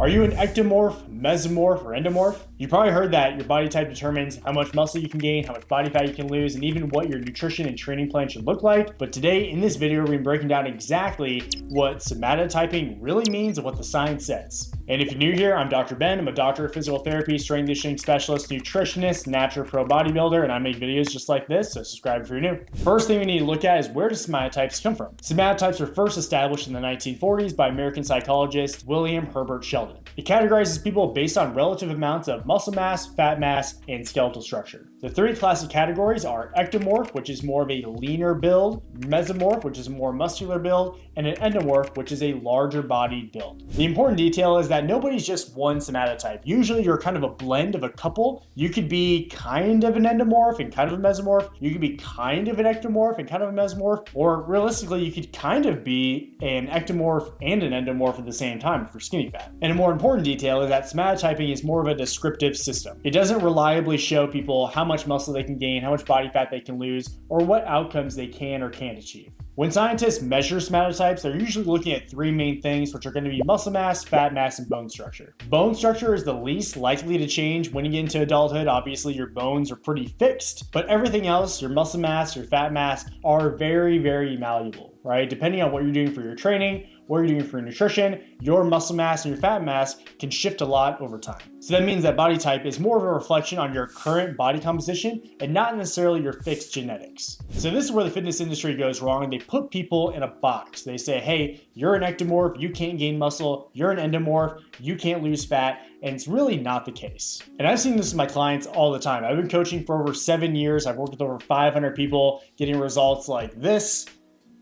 Are you an ectomorph, mesomorph, or endomorph? You probably heard that your body type determines how much muscle you can gain, how much body fat you can lose, and even what your nutrition and training plan should look like. But today, in this video, we're going to be breaking down exactly what somatotyping really means and what the science says. And if you're new here, I'm Dr. Ben. I'm a doctor of physical therapy, strength and conditioning specialist, nutritionist, natural pro bodybuilder, and I make videos just like this, so subscribe if you're new. First thing we need to look at is where do somatotypes come from? Somatotypes were first established in the 1940s by American psychologist William Herbert Sheldon. It categorizes people based on relative amounts of muscle mass, fat mass, and skeletal structure. The three classic categories are ectomorph, which is more of a leaner build, mesomorph, which is a more muscular build, and an endomorph, which is a larger bodied build. The important detail is that nobody's just one somatotype. Usually you're kind of a blend of a couple. You could be kind of an endomorph and kind of a mesomorph. You could be kind of an ectomorph and kind of a mesomorph. Or realistically, you could kind of be an ectomorph and an endomorph at the same time for skinny fat. And a more important detail is that somatotyping is more of a descriptive system. It doesn't reliably show people how much muscle they can gain, how much body fat they can lose, or what outcomes they can or can't achieve. When scientists measure somatotypes, they're usually looking at three main things, which are going to be muscle mass, fat mass, and bone structure. Bone structure is the least likely to change when you get into adulthood. Obviously, your bones are pretty fixed, but everything else, your muscle mass, your fat mass, are very, very malleable, right? Depending on what you're doing for your training, what you're doing for your nutrition, your muscle mass and your fat mass can shift a lot over time. So that means that body type is more of a reflection on your current body composition and not necessarily your fixed genetics. So this is where the fitness industry goes wrong. They put people in a box. They say, hey, you're an ectomorph, you can't gain muscle. You're an endomorph, you can't lose fat. And it's really not the case. And I've seen this with my clients all the time. I've been coaching for over 7 years. I've worked with over 500 people getting results like this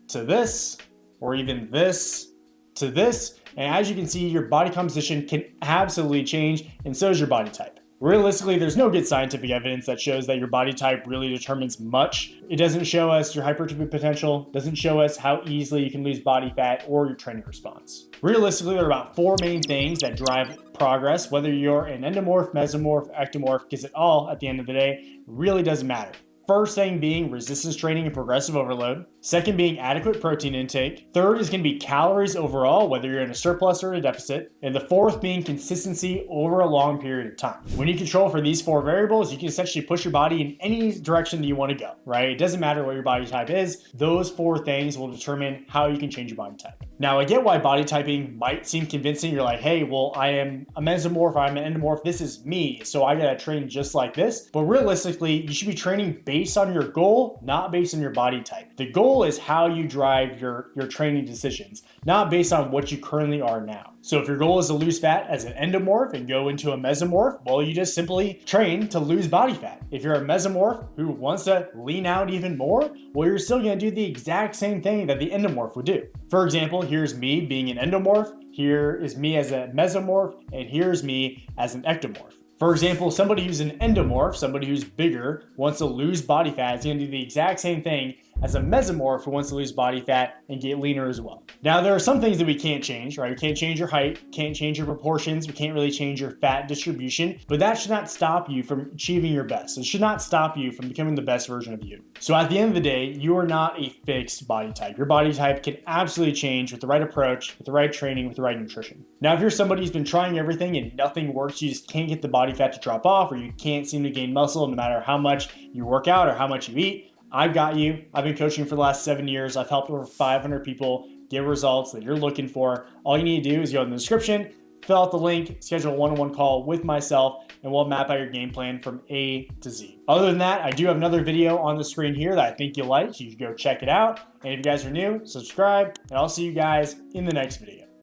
to this, or even this to this. And as you can see, your body composition can absolutely change, and so does your body type. Realistically, there's no good scientific evidence that shows that your body type really determines much. It doesn't show us your hypertrophy potential, doesn't show us how easily you can lose body fat or your training response. Realistically, there are about 4 main things that drive progress, whether you're an endomorph, mesomorph, ectomorph, because it all, at the end of the day, really doesn't matter. First thing being resistance training and progressive overload. Second being adequate protein intake. Third is going to be calories overall, whether you're in a surplus or a deficit. And the fourth being consistency over a long period of time. When you control for these 4 variables, you can essentially push your body in any direction that you want to go, right? It doesn't matter what your body type is. Those 4 things will determine how you can change your body type. Now, I get why body typing might seem convincing. You're like, hey, well, I am a mesomorph, I'm an endomorph, this is me, so I gotta train just like this. But realistically, you should be training based on your goal, not based on your body type. The goal is how you drive your training decisions, not based on what you currently are now. So if your goal is to lose fat as an endomorph and go into a mesomorph, well, you just simply train to lose body fat. If you're a mesomorph who wants to lean out even more, well, you're still gonna do the exact same thing that the endomorph would do. For example, here's me being an endomorph, here is me as a mesomorph, and here's me as an ectomorph. For example, somebody who's an endomorph, somebody who's bigger, wants to lose body fat, is going to do the exact same thing as a mesomorph who wants to lose body fat and get leaner as well. Now, there are some things that we can't change, right? We can't change your height, can't change your proportions, we can't really change your fat distribution, but that should not stop you from achieving your best. It should not stop you from becoming the best version of you. So at the end of the day, you are not a fixed body type. Your body type can absolutely change with the right approach, with the right training, with the right nutrition. Now, if you're somebody who's been trying everything and nothing works, you just can't get the body fat to drop off, or you can't seem to gain muscle no matter how much you work out or how much you eat, I've got you. I've been coaching for the last 7 years. I've helped over 500 people get results that you're looking for. All you need to do is go in the description, fill out the link, schedule a one-on-one call with myself, and we'll map out your game plan from A to Z. Other than that, I do have another video on the screen here that I think you'll like. You should go check it out. And if you guys are new, subscribe, and I'll see you guys in the next video.